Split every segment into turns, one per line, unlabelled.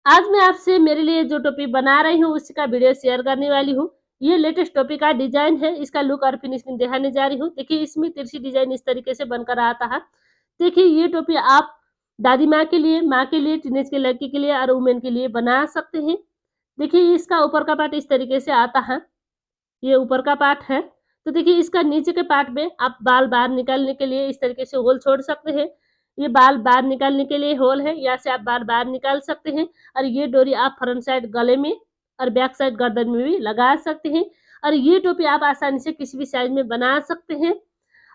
आज मैं आपसे मेरे लिए जो टोपी बना रही हूँ उसका वीडियो शेयर करने वाली हूँ। ये लेटेस्ट टोपी का डिज़ाइन है, इसका लुक और फिनिशिंग दिखाने जा रही हूँ। देखिए इसमें तिरछी डिज़ाइन इस तरीके से बनकर आता है। देखिए ये टोपी आप दादी माँ के लिए, टीनेज के लड़की के लिए और वुमेन के लिए बना सकते हैं। देखिए इसका ऊपर का पार्ट इस तरीके से आता है, ये ऊपर का पार्ट है। तो देखिए इसका नीचे के पार्ट में आप बाल बाहर निकालने के लिए इस तरीके से होल छोड़ सकते हैं। ये बाल बाहर निकालने के लिए होल है, यहाँ से आप बाल बाहर निकाल सकते हैं और ये डोरी आप फ्रंट साइड गले में और बैक साइड गर्दन में भी लगा सकते हैं और ये टोपी आप आसानी से किसी भी साइज में बना सकते हैं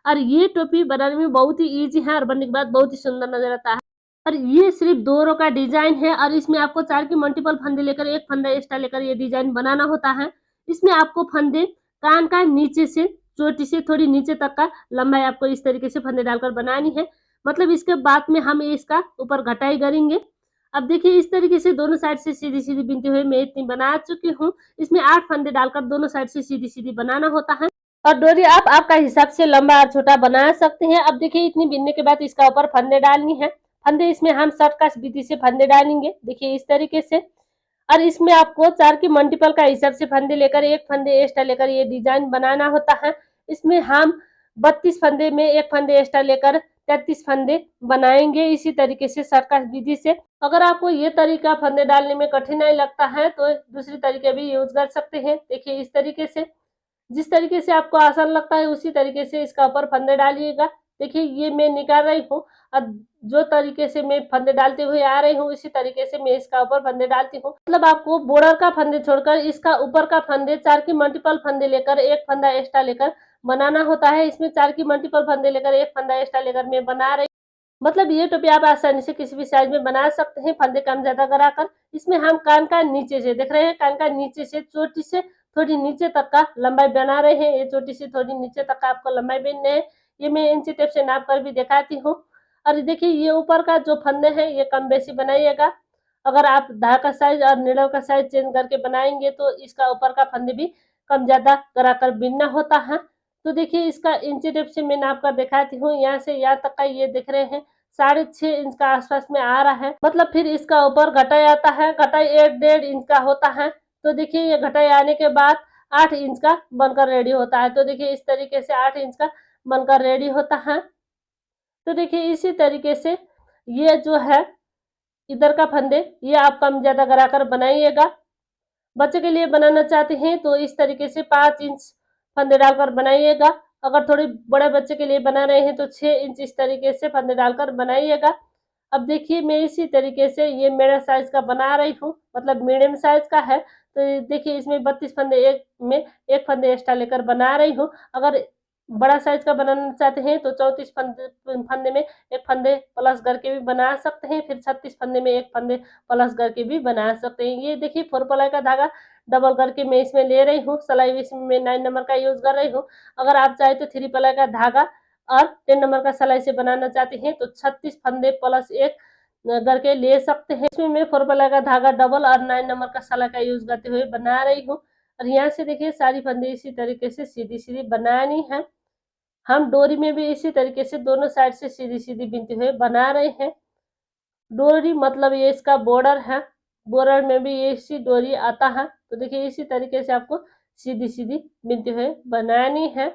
और ये टोपी बनाने में बहुत ही ईज़ी है और बनने के बाद बहुत ही सुंदर नज़र आता है। और ये सिर्फ़ 2 रो का डिज़ाइन है और इसमें आपको 4 की मल्टीपल फंदे लेकर 1 फंदा एक्स्ट्रा लेकर ये डिज़ाइन बनाना होता है। इसमें आपको फंदे कान का नीचे से चोटी से थोड़ी नीचे तक का लंबाई आपको इस तरीके से फंदे डालकर बनानी है। मतलब इसके बाद में हम इसका ऊपर घटाई करेंगे। अब देखिए इस तरीके से दोनों साइड से सीधी-सीधी बिनते हुए मैं इतनी बना चुकी हूँ। इसमें 8 फंदे डालकर दोनों साइड से सीधी-सीधी बनाना होता है और डोरी आप आपका हिसाब से लंबा और छोटा बना सकते हैं। अब देखिए इतनी बिनने के बाद इसका ऊपर फंदे डालनी है। फंदे इसमें हम शर्ट का विधि से फंदे डालेंगे, देखिए इस तरीके से। और इसमें आपको 4 की मल्टीपल का हिसाब से फंदे लेकर 1 फंदे एक्स्ट्रा लेकर ये डिजाइन बनाना होता है। इसमें हम 32 फंदे में 1 फंदे एक्स्ट्रा लेकर 33 फंदे बनाएंगे इसी तरीके से सर्कस विधि से। अगर आपको ये तरीका फंदे डालने में कठिनाई लगता है तो दूसरी तरीके भी यूज कर सकते हैं। देखिए इस तरीके से, जिस तरीके से आपको आसान लगता है उसी तरीके से इसका ऊपर फंदे डालिएगा। देखिए ये मैं निकाल रही हूँ, अब जो तरीके से मैं फंदे डालते हुए आ रही हूँ इसी तरीके से मैं इसका ऊपर फंदे डालती हूँ। मतलब आपको बॉर्डर का फंदे छोड़कर इसका ऊपर का फंदे 4 की मल्टीपल फंदे लेकर 1 फंदा एक्स्ट्रा लेकर बनाना होता है। इसमें 4 की मल्टीपल फंदे लेकर 1 फंदा एक्स्ट्रा लेकर मैं बना रही, मतलब ये टोपी आप आसानी से किसी भी साइज में बना सकते हैं फंदे कम ज्यादा कराकर। इसमें हम कान का नीचे से, देख रहे हैं, कान का नीचे से चोटी से थोड़ी नीचे तक का लंबाई बना रहे हैं। ये चोटी से थोड़ी नीचे तक का आपको लंबाई बनाना है। ये मैं इंची टेप से नाप कर भी दिखाती हूँ। और देखिए ये ऊपर का जो फंदे हैं ये कम बेसी बनाइएगा। अगर आप धागा का साइज और नीडल का साइज चेंज करके बनाएंगे तो इसका ऊपर का फंदे भी कम ज्यादा कराकर बिनना होता है। तो देखिए इसका इंची टेप से मैं नाप कर दिखाती हूँ। यहाँ से यहाँ तक का ये दिख रहे हैं 6.5 इंच का आसपास में आ रहा है। मतलब फिर इसका ऊपर घटाई आता है, घटाई 1.5 इंच का होता है। तो देखिए ये घटाई आने के बाद 8 इंच का बनकर रेडी होता है। तो देखिए इस तरीके से 8 इंच का बनकर रेडी होता है। तो देखिए इसी तरीके से ये जो है इधर का फंदे ये आप कम ज्यादा कराकर बनाइएगा। बच्चे के लिए बनाना चाहते हैं तो इस तरीके से 5 इंच फंदे डालकर बनाइएगा। अगर थोड़े बड़े बच्चे के लिए बना रहे हैं तो 6 इंच इस तरीके से फंदे डालकर बनाइएगा। अब देखिए मैं इसी तरीके से ये मेरा साइज का बना रही हूँ, मतलब मीडियम साइज का है। तो देखिए इसमें 32 फंदे एक में 1 फंदे एक्स्ट्रा लेकर बना रही हूँ। अगर बड़ा साइज का बनाना चाहते हैं तो 34 फंदे में 1 फंदे प्लस करके भी बना सकते हैं, फिर 36 फंदे में 1 फंदे प्लस करके भी बना सकते हैं। ये देखिए 4 प्लाई का धागा डबल करके मैं इसमें ले रही हूँ। सिलाई इसमें मैं 9 नंबर का यूज कर रही हूँ। अगर आप चाहे तो 3 प्लाई का धागा और 10 नंबर का सिलाई से बनाना चाहते हैं तो 36 फंदे प्लस 1 करके ले सकते हैं। इसमें मैं 4 प्लाई का धागा डबल और 9 नंबर का सिलाई का यूज करते हुए बना रही हूँ। और यहाँ से देखिए सारी फंदे इसी तरीके से सीधी सीधी बनानी है। हम डोरी में भी इसी तरीके से दोनों साइड से सीधी सीधी बिनते हुए बना रहे हैं। डोरी मतलब ये इसका बॉर्डर है, बॉर्डर में भी ये इसी डोरी आता है। तो देखिए इसी तरीके से आपको सीधी सीधी बिनते हुए बनानी है।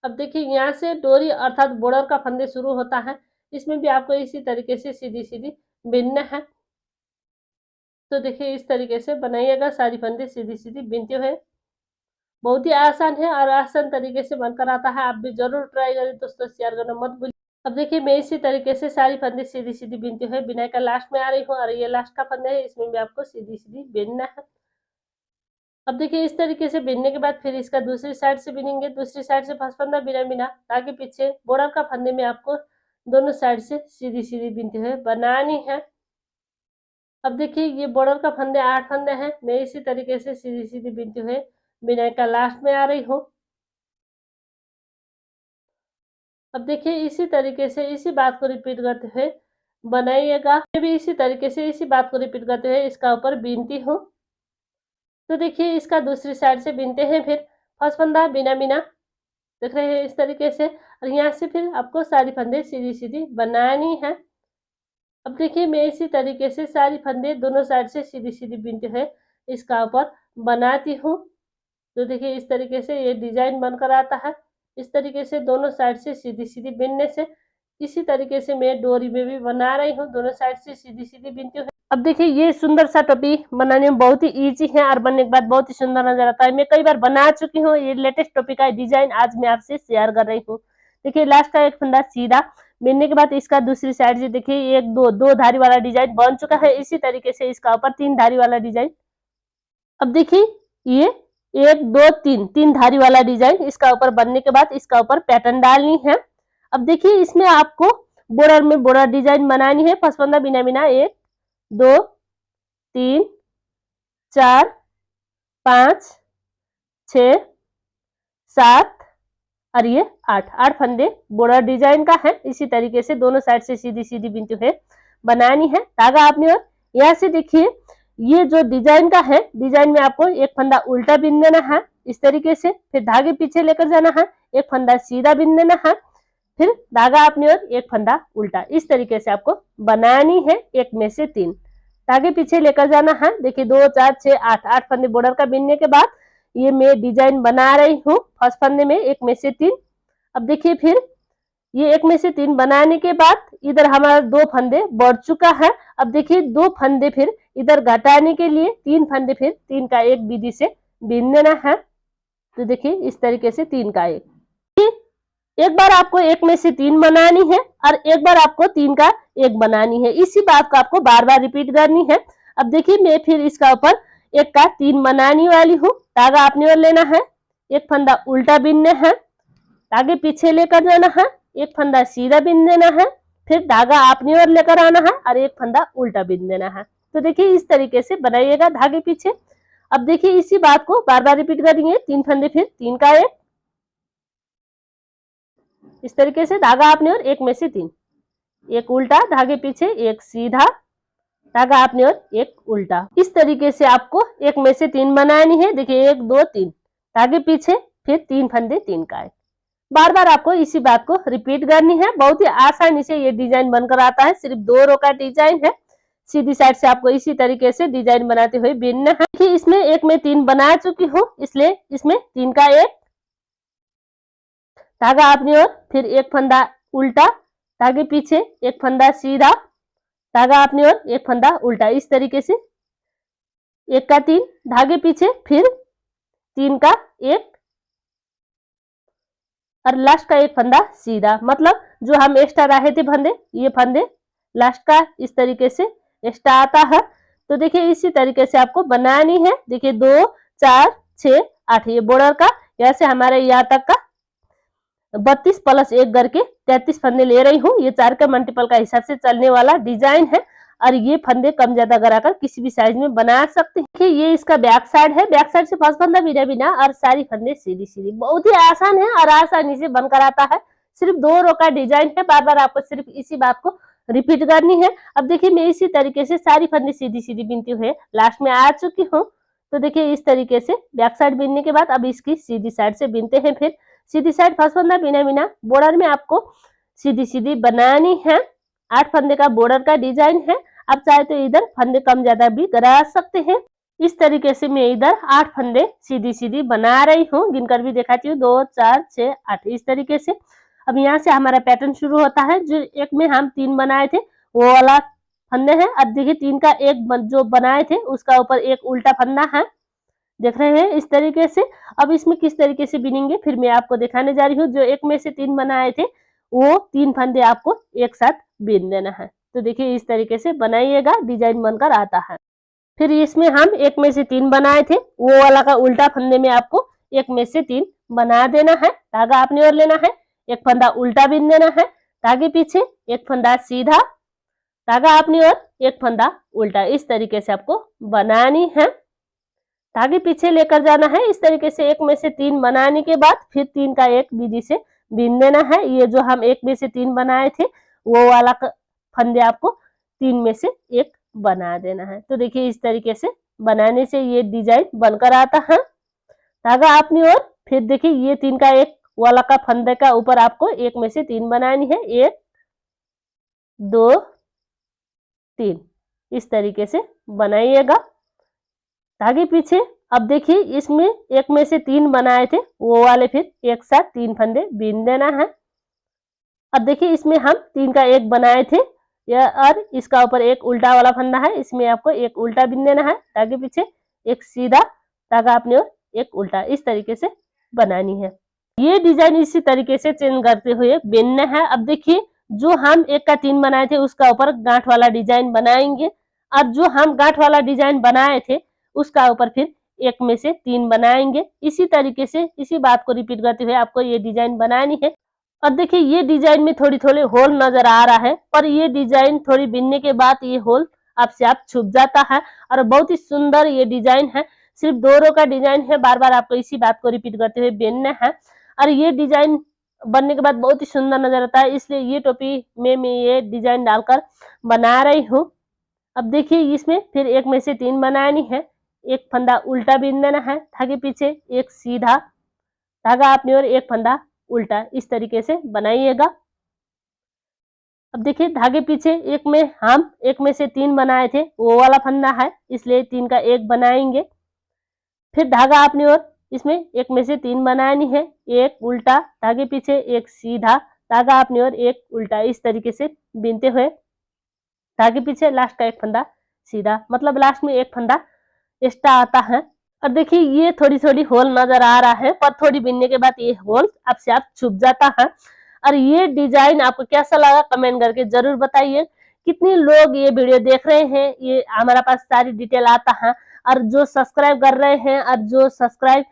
अब देखिए यहाँ से डोरी अर्थात बॉर्डर का फंदे शुरू होता है, इसमें भी आपको इसी तरीके से सीधी सीधी बिनना है। तो देखिए इस तरीके से बनाइएगा सारी फंदे सीधी सीधी बिनते हुए। बहुत ही आसान है और आसान तरीके से बनकर आता है। आप भी जरूर ट्राई करें दोस्तों, शेयर करना मत भूलिए। अब देखिए मैं इसी तरीके से सारी फंदे सीधी सीधी बिनते हुए बिनाई का लास्ट में आ रही हूँ और ये लास्ट का फंदा है, इसमें भी आपको सीधी सीधी बिनना है। अब देखिए इस तरीके से बिनने के बाद फिर इसका दूसरी साइड से बिनेंगे। दूसरी साइड से फर्स्ट फंदा बिना बिना ताकि पीछे बॉर्डर का फंदे में आपको दोनों साइड से सीधी सीधी बिनते हुए बनानी है। अब देखिए ये बॉर्डर का फंदे 8 फंदे हैं, मैं इसी तरीके से सीधी सीधी बिनते हुए बिनाई का लास्ट में आ रही हूँ। अब देखिए इसी तरीके से इसी बात को रिपीट करते हुए बनाइएगा। मैं भी इसी तरीके से इसी बात को रिपीट करते हुए इसका ऊपर बीनती हूँ। तो देखिए इसका दूसरी साइड से बीनते हैं। फिर फर्स्ट फंदा बिना बिना, देख रहे हैं इस तरीके से, और यहाँ से फिर आपको सारी फंदे सीधी सीधी बनानी है। अब देखिए मैं इसी तरीके से सारी फंदे दोनों साइड से सीधी सीधी बीनते हुए इसका ऊपर बनाती हूँ। तो देखिए इस तरीके से ये डिजाइन बनकर आता है। इस तरीके से दोनों साइड से सीधी सीधी बीनने से इसी तरीके से मैं डोरी में भी बना रही हूँ, दोनों साइड से सीधी सीधी बीनते हुए। अब देखिए ये सुंदर सा टोपी बनाने में बहुत ही इजी है और बनने के बाद बहुत ही सुंदर नजर आता है। मैं कई बार बना चुकी हूँ। ये लेटेस्ट टोपी का डिजाइन आज मैं आपसे शेयर कर रही हूँ। देखिए लास्ट का एक फंदा सीधा बीनने के बाद इसका दूसरी साइड से देखिए एक दो धारी वाला डिजाइन बन चुका है। इसी तरीके से इसका ऊपर 3 धारी वाला डिजाइन। अब देखिए ये 1 2 3 धारी वाला डिजाइन इसका ऊपर बनने के बाद इसका ऊपर पैटर्न डालनी है। अब देखिए इसमें आपको बॉर्डर में बॉर्डर डिजाइन बनानी है। फसफंदा बिना बिना 1 2 3 4 5 6 7 और ये 8 फंदे बॉर्डर डिजाइन का है। इसी तरीके से दोनों साइड से सीधी सीधी बिनते हुए बनानी है। धागा आपने और यहाँ से देखिए ये जो डिजाइन का है, डिजाइन में आपको एक फंदा उल्टा बिन देना है इस तरीके से, फिर धागे पीछे लेकर जाना है, एक फंदा सीधा बिन देना है, फिर धागा अपनी ओर एक फंदा उल्टा। इस तरीके से आपको बनानी है। 1 में से 3 धागे पीछे लेकर जाना है। देखिए 2 4 6 8 फंदे बॉर्डर का बिनने के बाद ये मैं डिजाइन बना रही हूँ फर्स्ट फंदे में 1 में से 3। अब देखिए फिर ये 1 में से 3 बनाने के बाद इधर हमारा 2 फंदे बढ़ चुका है। अब देखिए 2 फंदे फिर इधर घटाने के लिए 3 फंदे फिर 3 का 1 विधि से बीन देना है। तो देखिए इस तरीके से 3 का 1। एक बार आपको 1 में से 3 बनानी है और एक बार आपको 3 का 1 बनानी है। इसी बात को आपको बार बार रिपीट करनी है। अब देखिए मैं फिर इसका ऊपर 1 का 3 बनाने वाली हूँ। धागा अपनी ओर लेना है, एक फंदा उल्टा बीनना है, धागे पीछे लेकर जाना है, एक फंदा सीधा बीन देना है, फिर धागा अपनी ओर लेकर आना है और एक फंदा उल्टा बीन देना है। तो देखिए इस तरीके से बनाइएगा धागे पीछे। अब देखिए इसी बात को बार बार रिपीट करेंगे। 3 फंदे फिर 3 का 1, इस तरीके से धागा अपनी ओर 1 में से 3, एक उल्टा धागे पीछे, एक सीधा धागा अपनी ओर एक उल्टा। इस तरीके से आपको 1 में से 3 बनानी है। देखिए 1 2 3 धागे पीछे, फिर 3 फंदे 3 का 1। बार बार आपको इसी बात को रिपीट करनी है। बहुत ही आसानी से ये डिजाइन बनकर आता है। सिर्फ 2 रो का डिजाइन है। सीधी साइड से आपको इसी तरीके से डिजाइन बनाते हुए बीनना है। कि इसमें 1 में 3 बना चुकी हूँ, इसलिए इसमें 3 का 1 धागा अपनी ओर, फिर एक फंदा उल्टा धागे पीछे, एक फंदा सीधा धागा अपनी ओर, एक फंदा उल्टा। इस तरीके से 1 का 3 धागे पीछे, फिर 3 का 1 और लास्ट का 1 फंदा सीधा। मतलब जो हम एक्स्ट्रा रहे थे फंदे, ये फंदे लास्ट का इस तरीके से एक्स्ट्रा आता है। तो देखिए इसी तरीके से आपको बनानी है। देखिए 2 4 6 8 ये बॉर्डर का, यहाँ से हमारे यहाँ तक का 32 प्लस 1 करके 33 फंदे ले रही हूँ। ये 4 का मल्टीपल का हिसाब से चलने वाला डिजाइन है और ये फंदे कम ज्यादा कराकर किसी भी साइज में बना सकते हैं। ये इसका बैक साइड है। बैक साइड से फर्स्ट फंदा बिना बिना और सारी फंदे सीधी सीधी। बहुत ही आसान है और आसानी से बनकर आता है। सिर्फ 2 रो का डिजाइन है। बार बार आपको सिर्फ इसी बात को रिपीट करनी है। अब देखिए मैं इसी तरीके से सारी फंदे सीधी सीधी बिनती हुए लास्ट में आ चुकी हूँ। तो देखिए इस तरीके से बैक साइड बीनने के बाद अब इसकी सीधी साइड से बीनते हैं। फिर सीधी साइड फर्स्ट फंदा बिना बिना बॉर्डर में आपको सीधी सीधी बनानी है। 8 फंदे का बॉर्डर का डिजाइन है। आप चाहे तो इधर फंदे कम ज्यादा भी करा सकते हैं। इस तरीके से मैं इधर 8 फंदे सीधी सीधी बना रही हूँ। गिनकर भी दिखाती हूँ 2 4 6 8 इस तरीके से। अब यहाँ से हमारा पैटर्न शुरू होता है। जो एक में हम 3 बनाए थे वो वाला फंदे है। अब देखिए 3 का 1 जो बनाए थे उसका ऊपर एक उल्टा फंदा है, देख रहे हैं इस तरीके से। अब इसमें किस तरीके से बिनेंगे फिर मैं आपको दिखाने जा रही हूँ। जो 1 में से 3 बनाए थे वो 3 फंदे आपको एक साथ बीन देना है। तो देखिए इस तरीके से बनाइएगा, डिजाइन बनकर आता है। फिर इसमें हम 1 में से 3 बनाए थे वो वाला का उल्टा फंदे में आपको 1 में से 3 बना देना है। धागा अपनी ओर लेना है, एक फंदा उल्टा बीन देना है, धागे पीछे एक फंदा सीधा, धागा अपनी ओर एक फंदा उल्टा। इस तरीके से आपको बनानी है। धागे पीछे लेकर जाना है। इस तरीके से 1 में से 3 बनाने के बाद फिर 3 का 1 विधि से बीन देना है। ये जो हम 1 में से 3 बनाए थे वो वाला फंदे आपको 3 में से 1 बना देना है। तो देखिए इस तरीके से बनाने से ये डिजाइन बनकर आता है। धागा अपनी ओर, फिर देखिए ये 3 का 1 वाला का फंदे का ऊपर आपको 1 में से 3 बनानी है। 1 2 3, इस तरीके से बनाइएगा। धागे पीछे अब देखिए इसमें एक में से 3 बनाए थे, वो वाले फिर एक साथ 3 फंदे बीन देना है। अब देखिए इसमें हम 3 का एक बनाए थे और इसका ऊपर एक उल्टा वाला फंदा है, इसमें आपको एक उल्टा बीन देना है। धागे पीछे एक सीधा धागा अपनी ओर, एक उल्टा, इस तरीके से बनानी है। ये डिजाइन इसी तरीके से चेंज करते हुए बीनना है। अब देखिए जो हम 1 का 3 बनाए थे उसका ऊपर गांठ वाला डिजाइन बनाएंगे, और जो हम गांठ वाला डिजाइन बनाए थे उसका ऊपर फिर 1 में से 3 बनाएंगे। इसी तरीके से इसी बात को रिपीट करते हुए आपको ये डिजाइन बनानी है। और देखिए ये डिजाइन में थोड़ी होल नजर आ रहा है, पर ये डिजाइन थोड़ी बिनने के बाद ये होल आपसे आप छुप जाता है और बहुत ही सुंदर ये डिजाइन है। सिर्फ 2 रो का डिजाइन है, बार बार आपको इसी बात को रिपीट करते हुए बिनना है और ये डिजाइन बनने के बाद बहुत ही सुंदर नजर आता है, इसलिए ये टोपी में मैं ये डिजाइन डालकर बना रही हूँ। अब देखिए इसमें फिर 1 में से 3 बनानी है, एक फंदा उल्टा बीन देना है, धागे पीछे एक सीधा धागा अपनी ओर, एक फंदा उल्टा, इस तरीके से बनाइएगा। अब देखिए धागे पीछे एक में हम 1 में से 3 बनाए थे, वो वाला फंदा है, इसलिए 3 का 1 बनाएंगे। फिर धागा अपनी ओर इसमें 1 में से 3 बनानी है, एक उल्टा धागे पीछे एक सीधा धागा अपनी ओर, एक उल्टा, इस तरीके से बीनते हुए धागे पीछे लास्ट का एक फंदा सीधा, मतलब लास्ट में एक फंदा एक्स्ट्रा आता है। और देखिए ये थोड़ी होल नजर आ रहा है, पर थोड़ी बीनने के बाद ये होल आपसे आप छुप जाता है। और ये डिजाइन आपको कैसा लगा कमेंट करके जरूर बताइए। कितने लोग ये वीडियो देख रहे हैं, ये हमारे पास सारी डिटेल आता है, और जो सब्सक्राइब कर रहे हैं और जो सब्सक्राइब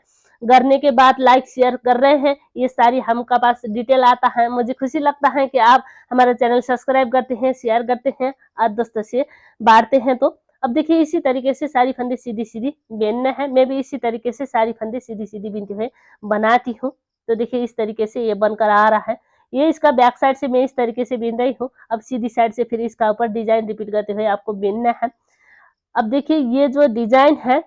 करने के बाद लाइक शेयर कर रहे हैं, ये सारी हमका पास डिटेल आता है। मुझे खुशी लगता है कि आप हमारा चैनल सब्सक्राइब करते हैं, शेयर करते हैं और दोस्तों से बांटते हैं। तो अब देखिए इसी तरीके से सारी फंदे सीधी बीनना है। मैं भी इसी तरीके से सारी फंदे सीधी बीनते हुए बनाती हूँ। तो देखिए इस तरीके से ये बनकर आ रहा है। ये इसका बैक साइड से मैं इस तरीके से बीन रही हूँ। अब सीधी साइड से फिर इसका ऊपर डिजाइन रिपीट करते हुए आपको बीनना है। अब देखिए ये जो डिजाइन है,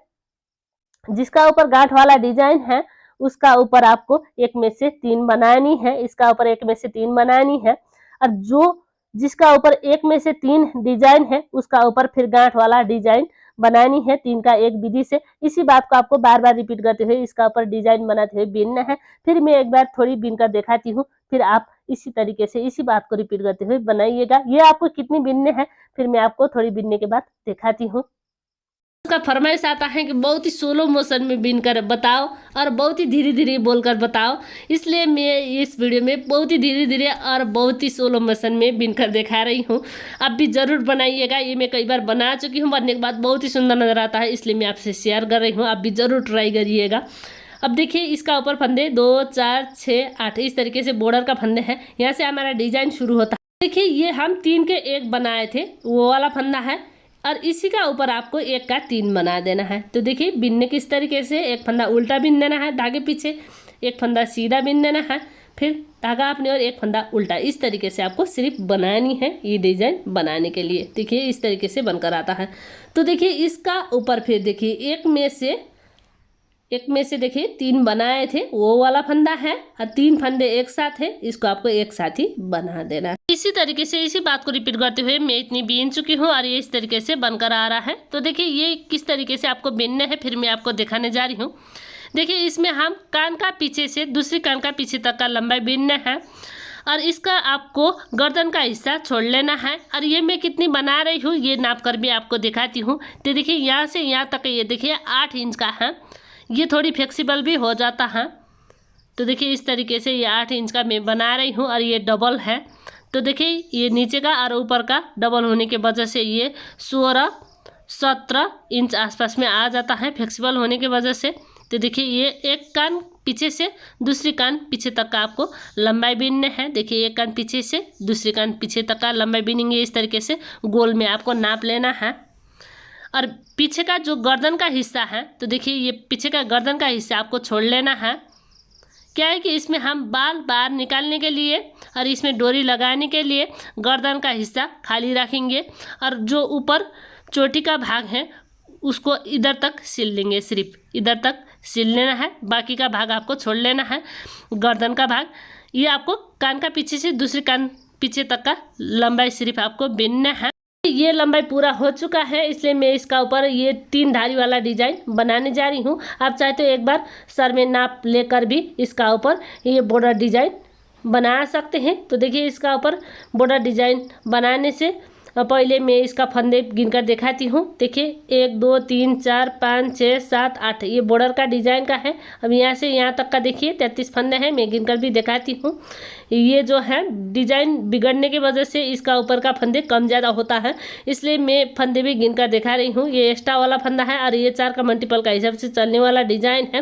जिसका ऊपर गांठ वाला डिजाइन है, उसका ऊपर आपको 1 में से 3 बनानी है, इसका ऊपर 1 में से 3 बनानी है, और जो जिसका ऊपर 1 में से 3 डिजाइन है उसका ऊपर फिर गांठ वाला डिजाइन बनानी है 3 का 1 विधि से। इसी बात को आपको बार बार रिपीट करते हुए इसका ऊपर डिजाइन बनाते हुए बीनना है। फिर मैं एक बार थोड़ी बीन कर दिखाती हूँ, फिर आप इसी तरीके से इसी बात को रिपीट करते हुए बनाइएगा। ये आपको कितनी बीनने हैं फिर मैं आपको थोड़ी बीनने के बाद दिखाती हूँ। उसका फरमाइश आता है कि बहुत ही स्लो मोशन में बीन कर बताओ और बहुत ही धीरे बोलकर बताओ, इसलिए मैं इस वीडियो में बहुत ही धीरे और बहुत ही स्लो मोशन में बीन कर दिखा रही हूँ। आप भी ज़रूर बनाइएगा। ये मैं कई बार बना चुकी हूँ, बनने के बाद बहुत ही सुंदर नज़र आता है, इसलिए मैं आपसे शेयर कर रही हूँ। आप भी ज़रूर ट्राई करिएगा। अब देखिए इसका ऊपर फंदे 2, 4, 6, 8 इस तरीके से बॉर्डर का फंदे है, यहाँ से हमारा डिजाइन शुरू होता है। देखिए ये हम 3 के 1 बनाए थे, वो वाला फंदा है, और इसी का ऊपर आपको 1 का 3 बना देना है। तो देखिए बिनने किस तरीके से, एक फंदा उल्टा बिन देना है धागे पीछे, एक फंदा सीधा बिन देना है, फिर धागा अपने और एक फंदा उल्टा, इस तरीके से आपको सिर्फ बनानी है ये डिजाइन बनाने के लिए। देखिए इस तरीके से बनकर आता है। तो देखिए इसका ऊपर फिर देखिए एक में से देखिए 3 बनाए थे, वो वाला फंदा है, और 3 फंदे एक साथ है, इसको आपको एक साथ ही बना देना है। इसी तरीके से इसी बात को रिपीट करते हुए मैं इतनी बीन चुकी हूँ और ये इस तरीके से बनकर आ रहा है। तो देखिए ये किस तरीके से आपको बीनना है फिर मैं आपको दिखाने जा रही हूँ। देखिए इसमें हम कान का पीछे से दूसरी कान का पीछे तक का लंबाई बीनना है, और इसका आपको गर्दन का हिस्सा छोड़ लेना है। और ये मैं कितनी बना रही हूँ ये नाप कर भी आपको दिखाती हूँ। तो देखिए यहाँ से यहाँ तक ये देखिए 8 इंच का है, ये थोड़ी फ्लेक्सिबल भी हो जाता है। तो देखिए इस तरीके से ये 8 इंच का मैं बना रही हूँ, और ये डबल है। तो देखिए ये नीचे का और ऊपर का डबल होने की वजह से ये 16-17 इंच आसपास में आ जाता है फ्लेक्सिबल होने की वजह से। तो देखिए ये एक कान पीछे से दूसरी कान पीछे तक का आपको लंबाई बीनने है। देखिए एक कान पीछे से दूसरी कान पीछे तक का लंबाई बीनेंगे, इस तरीके से गोल में आपको नाप लेना है। और पीछे का जो गर्दन का हिस्सा है, तो देखिए ये पीछे का गर्दन का हिस्सा आपको छोड़ लेना है। क्या है कि इसमें हम बाल बाहर निकालने के लिए और इसमें डोरी लगाने के लिए गर्दन का हिस्सा खाली रखेंगे, और जो ऊपर चोटी का भाग है उसको इधर तक सिल लेंगे, सिर्फ इधर तक सिल लेना है, बाकी का भाग आपको छोड़ लेना है। गर्दन का भाग ये आपको कान का पीछे से दूसरी कान पीछे तक का लंबाई सिर्फ आपको बीनना है। ये लंबाई पूरा हो चुका है, इसलिए मैं इसका ऊपर ये 3 धारी वाला डिजाइन बनाने जा रही हूँ। आप चाहे तो एक बार सर में नाप लेकर भी इसका ऊपर ये बॉर्डर डिजाइन बना सकते हैं। तो देखिए इसका ऊपर बॉर्डर डिजाइन बनाने से पहले मैं इसका फंदे गिनकर दिखाती हूँ। देखिए 1 2 3 4 5 6 7 8 ये बॉर्डर का डिजाइन का है। अब यहाँ से यहाँ तक का देखिए 33 फंदे हैं, मैं गिनकर भी दिखाती हूँ। ये जो है डिजाइन बिगड़ने की वजह से इसका ऊपर का फंदे कम ज़्यादा होता है, इसलिए मैं फंदे भी गिनकर दिखा रही हूँ। ये एक्स्ट्रा वाला फंदा है और ये 4 का मल्टीपल का हिसाब से चलने वाला डिजाइन है,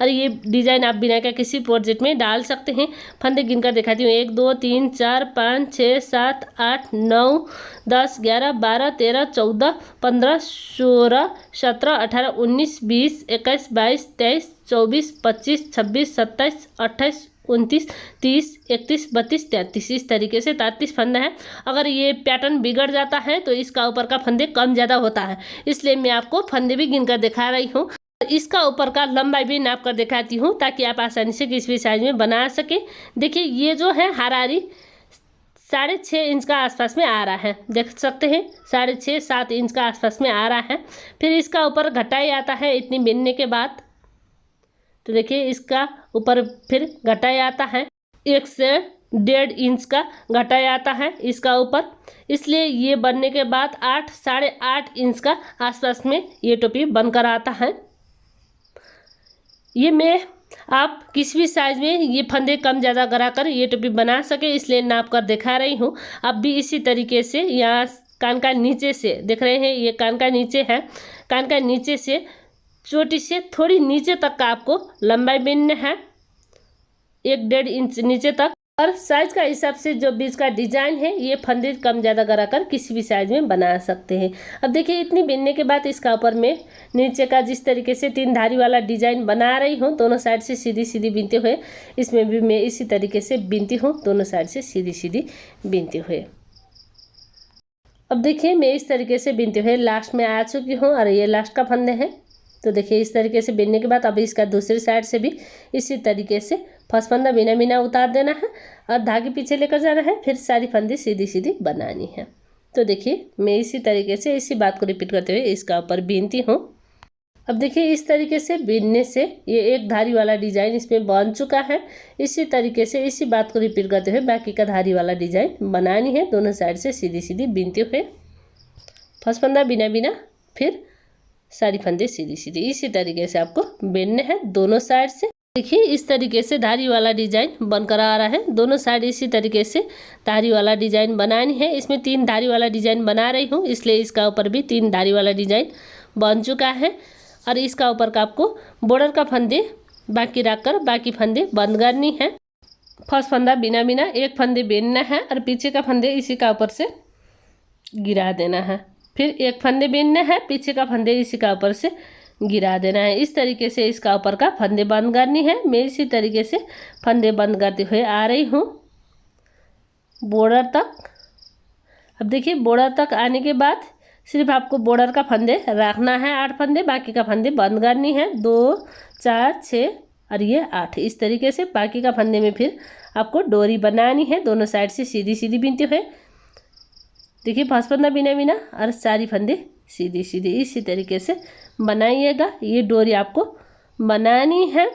और ये डिजाइन आप बिना का किसी प्रोजेक्ट में डाल सकते हैं। फंदे गिनकर दिखाती हूँ 1 2 3 4 5 6 7 8 9 10 11 12 13 14 15 16 17 18 19 20 21 22 23 24 25 26 27 28 29 30 31 32 33 इस तरीके से 33 फंदा है। अगर ये पैटर्न बिगड़ जाता है तो इसका ऊपर का फंदे कम ज़्यादा होता है, इसलिए मैं आपको फंदे भी गिनकर दिखा रही हूँ। इसका ऊपर का लंबाई भी नाप कर दिखाती हूँ ताकि आप आसानी से किसी भी साइज में बना सके। देखिए ये जो है हरारी 6.5 इंच का आसपास में आ रहा है, देख सकते हैं 6.5 7 इंच का आसपास में आ रहा है। फिर इसका ऊपर घटाई आता है इतनी बिनने के बाद। तो देखिए इसका ऊपर फिर घटाई आता है 1 से 1.5 इंच का घटाई आता है इसका ऊपर, इसलिए ये बनने के बाद 8 8.5 इंच का आसपास में ये टोपी बनकर आता है। ये मैं आप किसी भी साइज में ये फंदे कम ज़्यादा करा कर ये टोपी बना सके इसलिए नाप कर दिखा रही हूँ। आप भी इसी तरीके से यहाँ कान का नीचे से देख रहे हैं, ये कान का नीचे है, कान का नीचे से चोटी से थोड़ी नीचे तक का आपको लंबाई बिनना है 1 1.5 इंच नीचे तक। और साइज का हिसाब से जो बीच का डिजाइन है ये फंदे कम ज़्यादा करा कर किसी भी साइज में बना सकते हैं। अब देखिए इतनी बिनने के बाद इसका ऊपर मैं नीचे का जिस तरीके से 3 धारी वाला डिजाइन बना रही हूँ दोनों साइड से सीधी सीधी बिनते हुए, इसमें भी मैं इसी तरीके से बिनती हूँ दोनों साइड से सीधी सीधी बिनते हुए। अब देखिए मैं इस तरीके से बिनते हुए लास्ट में आ चुकी हूँ और ये लास्ट का फंदे हैं। तो देखिए इस तरीके से बिनने के बाद अब इसका दूसरी साइड से भी इसी तरीके से फर्स्ट फंदा बिना बिना उतार देना है और धागे पीछे लेकर जाना है, फिर सारी फंदी सीधी सीधी बनानी है। तो देखिए मैं इसी तरीके से इसी बात को रिपीट करते हुए इसका ऊपर बिनती हूँ। अब देखिए इस तरीके से बिनने से ये 1 धारी वाला डिजाइन इसमें बन चुका है। इसी तरीके से इसी बात को रिपीट करते हुए बाकी का धारी वाला डिजाइन बनानी है दोनों साइड से सीधी सीधी बिनते हुए। फर्स्ट फंदा बिना बिना फिर सारी फंदे सीधी सीधी इसी तरीके से आपको बिनने हैं दोनों साइड से। देखिए इस तरीके से धारी वाला डिजाइन बनकर आ रहा है, दोनों साइड इसी तरीके से धारी वाला डिजाइन बनानी है। इसमें 3 धारी वाला डिजाइन बना रही हूँ इसलिए इसका ऊपर भी 3 धारी वाला डिजाइन बन चुका है। और इसका ऊपर का आपको बॉर्डर का फंदे बाकी रखकर बाकी फंदे बंद करनी है। फर्स्ट फंदा बिना बिना 1 फंदे बिनना है और पीछे का फंदे इसी का ऊपर से गिरा देना है, फिर 1 फंदे बिनना है, पीछे का फंदे इसी का ऊपर से गिरा देना है। इस तरीके से इसका ऊपर का फंदे बंद करनी है। मैं इसी तरीके से फंदे बंद करते हुए आ रही हूँ बॉर्डर तक। अब देखिए बॉर्डर तक आने के बाद सिर्फ आपको बॉर्डर का फंदे रखना है 8 फंदे, बाकी का फंदे बंद करनी है 2 4 6 और ये 8। इस तरीके से बाकी का फंदे में फिर आपको डोरी बनानी है दोनों साइड से सीधी सीधी बिनते हुए। देखिए फर्स्ट फंदा बिना बिना और सारी फंदे सीधी सीधी इसी तरीके से बनाइएगा। ये डोरी आपको बनानी है।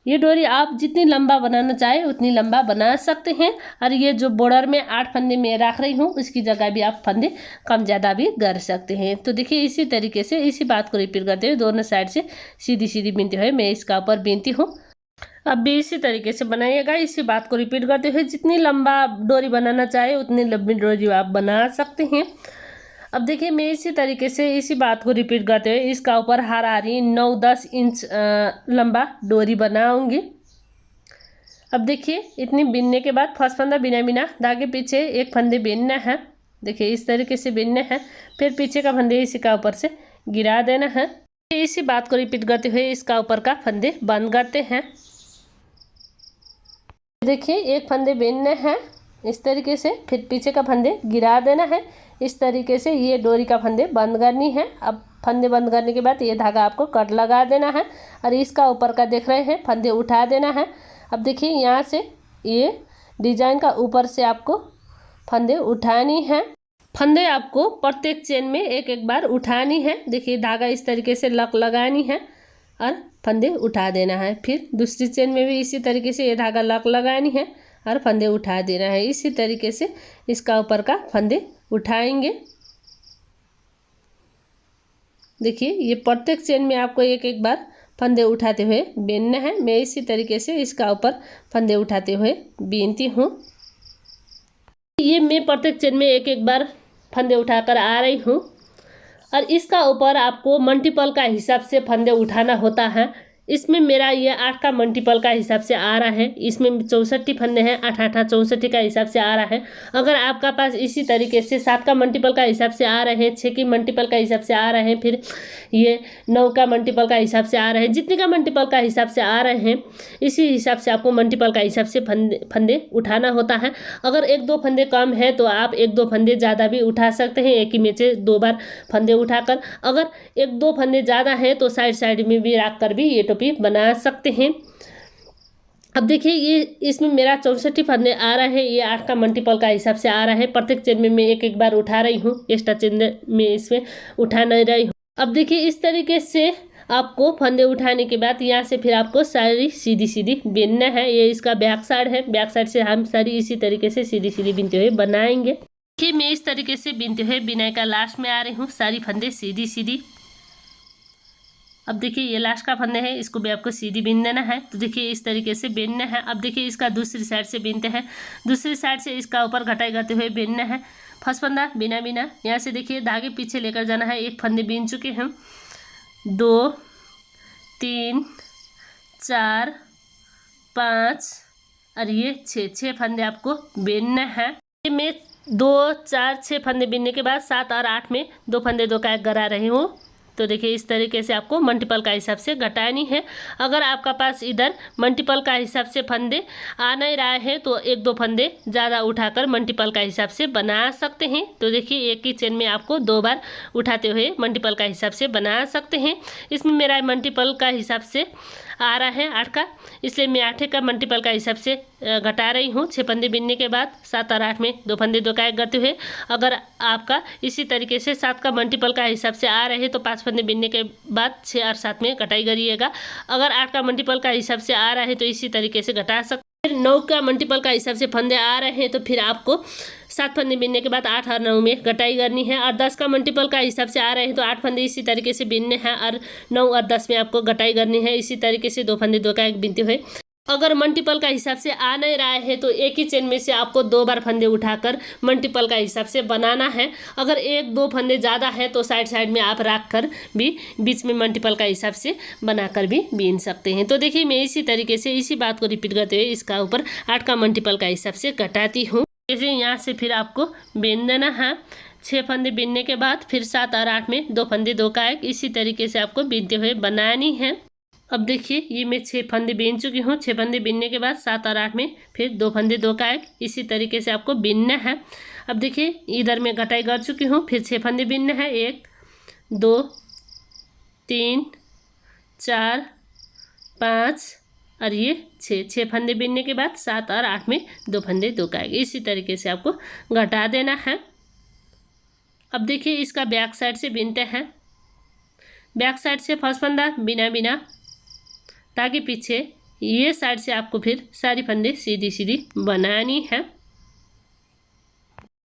ये डोरी आप जितनी लंबा बनाना चाहे उतनी लंबा बना सकते हैं। और ये जो बॉर्डर में 8 फंदे मैं रख रही हूँ उसकी जगह भी आप फंदे कम ज़्यादा भी कर सकते हैं। तो देखिए इसी तरीके से इसी बात को रिपीट करते हुए दोनों साइड से सीधी सीधी बिनते हुए मैं इसका ऊपर बिनती हूँ। अब भी इसी तरीके से बनाइएगा। इसी बात को रिपीट करते हुए जितनी लंबा डोरी बनाना चाहे उतनी लंबी डोरी आप बना सकते हैं। अब देखिए मैं इसी तरीके से इसी बात को रिपीट करते हुए इसका ऊपर हरारी 9-10 इंच लंबा डोरी बनाऊंगी। अब देखिए इतनी बिनने के बाद फर्स्ट फंदा बिना बिना धागे पीछे 1 फंदे बिनना है। देखिए इस तरीके से बिनना है, फिर पीछे का फंदे इसी का ऊपर से गिरा देना है। इसी बात को रिपीट करते हुए इसका ऊपर का फंदे बंद करते हैं। देखिए 1 फंदे बिनना है इस तरीके से, फिर पीछे का फंदे गिरा देना है। इस तरीके से ये डोरी का फंदे बंद करनी है। अब फंदे बंद करने के बाद ये धागा आपको कट लगा देना है और इसका ऊपर का देख रहे हैं फंदे उठा देना है। अब देखिए यहाँ से ये डिजाइन का ऊपर से आपको फंदे उठानी है। फंदे आपको प्रत्येक चेन में एक एक बार उठानी है। देखिए धागा इस तरीके से लक लगानी है और फंदे उठा देना है। फिर दूसरी चेन में भी इसी तरीके से ये धागा लक लगानी है और फंदे उठा देना है। इसी तरीके से इसका ऊपर का फंदे उठाएंगे। देखिए ये प्रत्येक चेन में आपको एक एक बार फंदे उठाते हुए बीनना है। मैं इसी तरीके से इसका ऊपर फंदे उठाते हुए बीनती हूँ। ये मैं प्रत्येक चेन में एक एक बार फंदे उठाकर आ रही हूँ और इसका ऊपर आपको मल्टीपल का हिसाब से फंदे उठाना होता है। इसमें मेरा ये 8 का मल्टीपल का हिसाब से आ रहा है। इसमें 64 फंदे हैं, 8 8 64 का हिसाब से आ रहा है। अगर आपका पास इसी तरीके से 7 का मल्टीपल का हिसाब से आ रहे हैं, 6 की मल्टीपल का हिसाब से आ रहे हैं, फिर ये 9 का मल्टीपल का हिसाब से आ रहे हैं, जितने का मल्टीपल का हिसाब से आ रहे हैं इसी हिसाब से आपको मल्टीपल का हिसाब से फंदे उठाना होता है। अगर 1-2 फंदे कम है तो आप 1-2 फंदे ज़्यादा भी उठा सकते हैं, एक ही में से 2 बार फंदे उठाकर। अगर 1-2 फंदे ज़्यादा है तो साइड साइड में भी रख कर भी ये टोपी बना सकते हैं। अब देखिए ये इसमें मेरा 64 फंदे आ रहा है। ये 8 का मल्टीपल का हिसाब से आ रहा है। प्रत्येक चेन में मैं एक एक बार उठा रही हूँ, एक्स्ट्रा चेन में इसमें उठा नहीं रही हूँ। अब देखिए इस तरीके से आपको फंदे उठाने के बाद यहाँ से फिर आपको सारी सीधी सीधी बीनना है। ये इसका बैक साइड है। बैक साइड से हम सारी इसी तरीके से सीधी सीधी बीनते हुए बनाएंगे। देखिए मैं इस तरीके से बीनते हुए बिनाई का लास्ट में आ रही हूँ, सारी फंदे सीधी सीधी। अब देखिए ये लास्ट का फंदे है, इसको भी आपको सीधी बीन देना है। तो देखिए इस तरीके से बीनना है। अब देखिए इसका दूसरी साइड से बीनते हैं। दूसरी साइड से इसका ऊपर घटाई करते हुए बीनना है। फर्स्ट फंदा बिना बिना यहाँ से देखिए धागे पीछे लेकर जाना है। एक फंदे बीन चुके हैं, 2 3 4 5 और ये 6 फंदे आपको बीनना है। ये मैं 2 4 6 फंदे बीनने के बाद 7 और 8 में 2 फंदे 2 का एक गरा रही हूँ। तो देखिए इस तरीके से आपको मल्टीपल का हिसाब से घटानी है। अगर आपका पास इधर मल्टीपल का हिसाब से फंदे आ नहीं रहे हैं तो 1-2 फंदे ज़्यादा उठाकर मल्टीपल का हिसाब से बना सकते हैं। तो देखिए एक ही चेन में आपको 2 बार उठाते हुए मल्टीपल का हिसाब से बना सकते हैं। इसमें मेरा मल्टीपल का हिसाब से आ रहा है 8 का, इसलिए मैं 8 का मल्टीपल का हिसाब से घटा रही हूँ। 6 फंदे बीनने के बाद 7 और 8 में 2 फंदे 2 का एक करते हुए। अगर आपका इसी तरीके से 7 का मल्टीपल का हिसाब से आ रहे हैं तो 5 फंदे बीनने के बाद 6 और 7 में घटाई करिएगा। अगर 8 का मल्टीपल का हिसाब से आ रहा है तो इसी तरीके से घटा सकते। फिर 9 का मल्टीपल का हिसाब से फंदे आ रहे हैं तो फिर आपको 7 फंदे बीनने के बाद 8 और 9 में घटाई करनी है। और 10 का मल्टीपल का हिसाब से आ रहे हैं तो 8 फंदे इसी तरीके से बीनने हैं और 9 और 10 में आपको घटाई करनी है। इसी तरीके से 2 फंदे 2 का एक बीनते हुए। अगर मल्टीपल का हिसाब से आ नहीं रहा है तो एक ही चेन में से आपको 2 बार फंदे उठाकर मल्टीपल का हिसाब से बनाना है। अगर 1-2 फंदे ज़्यादा है तो साइड साइड में आप रख कर भी बीच में मल्टीपल का हिसाब से बनाकर भी बीन सकते हैं। तो देखिए मैं इसी तरीके से इसी बात को रिपीट करते हुए इसका ऊपर 8 का मल्टीपल का हिसाब से घटाती हूँ। जैसे यहाँ से फिर आपको बीन देना है। 6 फंदे बीनने के बाद फिर 7 और 8 में 2 फंदे 2 का एक, इसी तरीके से आपको बीनते हुए बनानी है। अब देखिए ये मैं 6 फंदे बीन चुकी हूँ। 6 फंदे बीनने के बाद 7 और 8 में फिर 2 फंदे 2 का एक, इसी तरीके से आपको बीनना है। अब देखिए इधर मैं घटाई कर चुकी हूँ। फिर 6 फंदे बीनना है, 1 2 3 4 5 और ये 6 फंदे बीनने के बाद 7 और 8 में 2 फंदे 2 का एक, इसी तरीके से आपको घटा देना है। अब देखिए इसका बैक साइड से बीनते हैं। बैक साइड से फर्स्ट फंदा बिना बिना ताकि पीछे ये साइड से आपको फिर सारी फंदे सीधी सीधी बनानी है।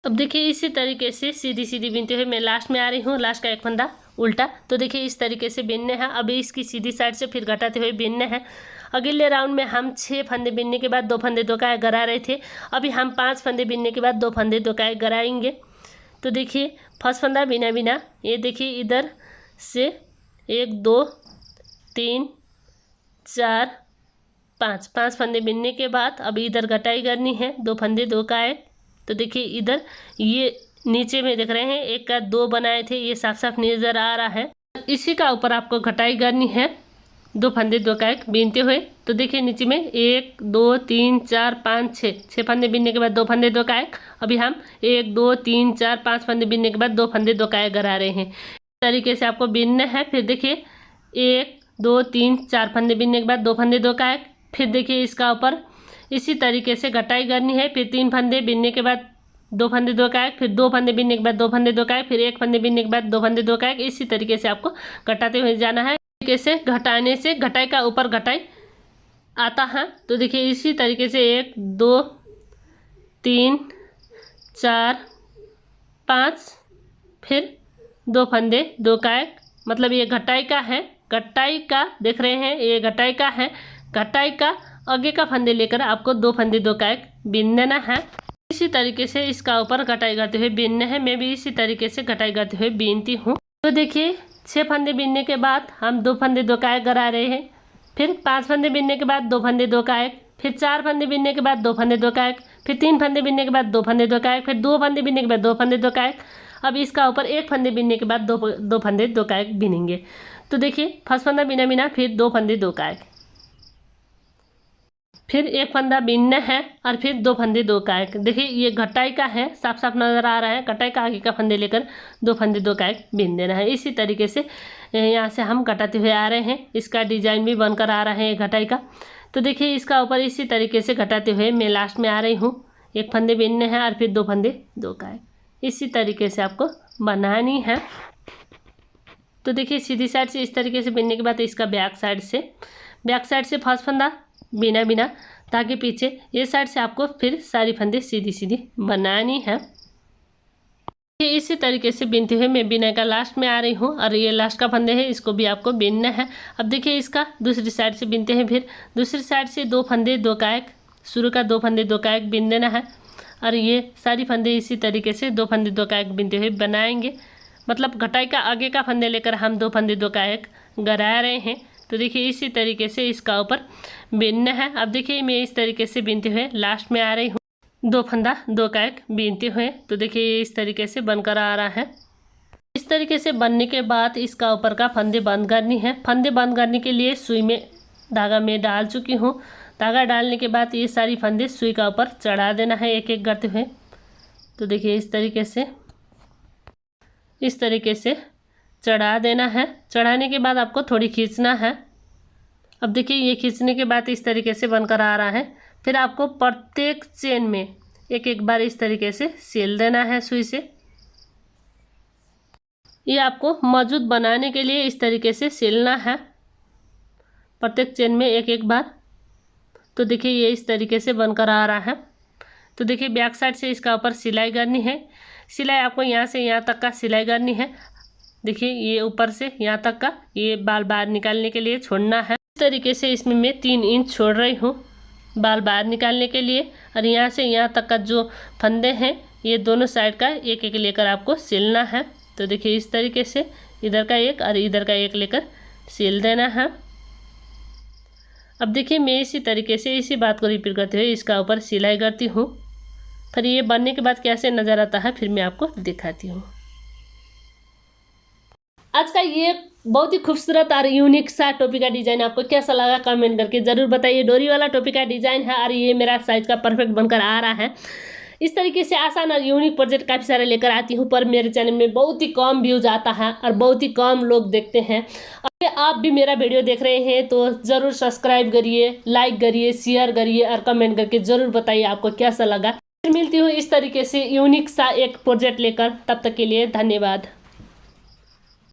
अब देखिए इसी तरीके से सीधी सीधी बीनते हुए मैं लास्ट में आ रही हूँ। लास्ट का एक फंदा उल्टा, तो देखिए इस तरीके से बीनने हैं। अभी इसकी सीधी साइड से फिर घटाते हुए बीनने हैं। अगले राउंड में हम 6 फंदे बीनने के बाद 2 फंदे 2 का एक गरा रहे थे। अभी हम 5 फंदे बीनने के बाद 2 फंदे 2 का एक गराएंगे। तो देखिए फर्स्ट फंदा बिना बिना, ये देखिए इधर से 1 2 3 4 5 फंदे बीनने के बाद अब इधर घटाई करनी है। 2 फंदे 2 का एक, तो देखिए इधर ये नीचे में देख रहे हैं 1 का 2 बनाए थे, ये साफ साफ नज़र आ रहा है। इसी का ऊपर आपको घटाई करनी है 2 फंदे 2 का एक बीनते हुए। तो देखिए नीचे में 1 2 3 4 5 6 फंदे बीनने के बाद 2 फंदे 2 का एक। अभी हम 1 2 3 4 5 फंदे बीनने के बाद 2 फंदे 2 का एक गरा रहे हैं। इस तरीके से आपको बीनना है। फिर देखिए 1 2 3 4 फंदे बीनने के बाद 2 फंदे 2 का एक। फिर देखिए इसका ऊपर इसी तरीके से घटाई करनी है। फिर 3 फंदे बीनने के बाद 2 फंदे 2 का एक, फिर 2 फंदे बीनने के बाद 2 फंदे 2 का एक, फिर 1 फंदे बीनने के बाद 2 फंदे 2 का एक। इसी तरीके से आपको घटाते हुए जाना है। तरीके से घटाने से घटाई का ऊपर घटाई आता है। तो देखिए इसी तरीके से 1 2 3 4 5, फिर 2 फंदे 2 का एक, मतलब ये घटाई का है, घटाई का देख रहे हैं, ये घटाई का है। घटाई का आगे का फंदे लेकर आपको 2 फंदे 2 का एक बीन देना है। इसी तरीके से इसका ऊपर घटाई करते हुए बीनना है। मैं भी इसी तरीके से घटाई करते हुए बीनती हूँ। तो देखिए 6 फंदे बीनने के बाद हम 2 फंदे 2 का एक गरा रहे हैं, फिर 5 फंदे बीनने के बाद 2 फंदे 2 का एक, फिर 4 फंदे बीनने के बाद 2 फंदे 2 का एक, फिर 3 फंदे बीनने के बाद 2 फंदे 2 का एक, फिर 2 फंदे बीनने के बाद 2 फंदे 2 का एक। अब इसका ऊपर 1 फंदे बीनने के बाद 2 फंदे 2 का एक बीनेंगे। तो देखिए फर्स्ट फंदा बीना बिना, फिर 2 फंदे 2 का एक, फिर 1 फंदा बीनना है और फिर 2 फंदे 2 का एक। देखिए ये घटाई का है, साफ साफ नज़र आ रहा है। घटाई का आगे का फंदे लेकर 2 फंदे 2 का एक बीन देना है। इसी तरीके से यहाँ से हम घटाते हुए आ रहे हैं। इसका डिजाइन भी बनकर आ रहा है घटाई का। तो देखिए इसका ऊपर इसी तरीके से घटाते हुए मैं लास्ट में आ रही हूँ। 1 फंदे बीनने हैं और फिर 2 फंदे 2 का एक। इसी तरीके से आपको बनानी है। तो देखिए सीधी साइड से इस तरीके से बीनने के बाद इसका बैक साइड से फर्स्ट फंदा बिना बिना, ताकि पीछे ये साइड से आपको फिर सारी फंदे सीधी सीधी बनानी है। ये इसी तरीके से बीनते हुए मैं बिना का लास्ट में आ रही हूँ और ये लास्ट का फंदे है, इसको भी आपको बीनना है। अब देखिए इसका दूसरी साइड से बीनते हैं। फिर दूसरी साइड से 2 फंदे 2 का एक, शुरू का 2 फंदे 2 का एक बीन देना है और ये सारी फंदे इसी तरीके से 2 फंदे 2 का एक बीनते हुए बनाएंगे। मतलब घटाई का आगे का फंदे लेकर हम 2 फंदे 2 का एक गरा रहे हैं। तो देखिए इसी तरीके से इसका ऊपर बीनना है। अब देखिए मैं इस तरीके से बीनते हुए लास्ट में आ रही हूँ, 2 फंदा 2 का एक बीनते हुए। तो देखिए ये इस तरीके से बनकर आ रहा है। इस तरीके से बनने के बाद इसका ऊपर का फंदे बंद करनी है। फंदे बंद करने के लिए सुई में धागा में डाल चुकी हूँ। धागा डालने के बाद ये सारी फंदे सुई का ऊपर चढ़ा देना है एक एक करते हुए। तो देखिए इस तरीके से चढ़ा देना है। चढ़ाने के बाद आपको थोड़ी खींचना है। अब देखिए ये खींचने के बाद इस तरीके से बनकर आ रहा है। फिर आपको प्रत्येक चेन में एक एक बार इस तरीके से सिल देना है सुई से। ये आपको मजबूत बनाने के लिए इस तरीके से सिलना है प्रत्येक चेन में एक एक बार। तो देखिए ये इस तरीके से बनकर आ रहा है। तो देखिए बैक साइड से इसका ऊपर सिलाई करनी है। सिलाई आपको यहाँ से यहाँ तक का सिलाई करनी है। देखिए ये ऊपर से यहाँ तक का ये बाल बाहर निकालने के लिए छोड़ना है। इस तरीके से इसमें मैं 3 इंच छोड़ रही हूँ बाल बाहर निकालने के लिए। और यहाँ से यहाँ तक का जो फंदे हैं ये दोनों साइड का एक एक लेकर आपको सिलना है। तो देखिए इस तरीके से इधर का एक और इधर का एक लेकर सिल देना है। अब देखिए मैं इसी तरीके से इसी बात को रिपीट करते हुए इसका ऊपर सिलाई करती हूँ। फिर ये बनने के बाद कैसे नज़र आता है फिर मैं आपको दिखाती हूँ। आज का ये बहुत ही खूबसूरत और यूनिक सा टोपी का डिज़ाइन आपको कैसा लगा कमेंट करके ज़रूर बताइए। डोरी वाला टोपी का डिज़ाइन है और ये मेरा साइज़ का परफेक्ट बनकर आ रहा है। इस तरीके से आसान और यूनिक प्रोजेक्ट काफ़ी सारे लेकर आती हूँ, पर मेरे चैनल में बहुत ही कम व्यूज़ आता है और बहुत ही कम लोग देखते हैं। अगर आप भी मेरा वीडियो देख रहे हैं तो ज़रूर सब्सक्राइब करिए, लाइक करिए, शेयर करिए और कमेंट करके ज़रूर बताइए आपको कैसा लगा। फिर मिलती हूँ इस तरीके से यूनिक सा एक प्रोजेक्ट लेकर। तब तक के लिए धन्यवाद।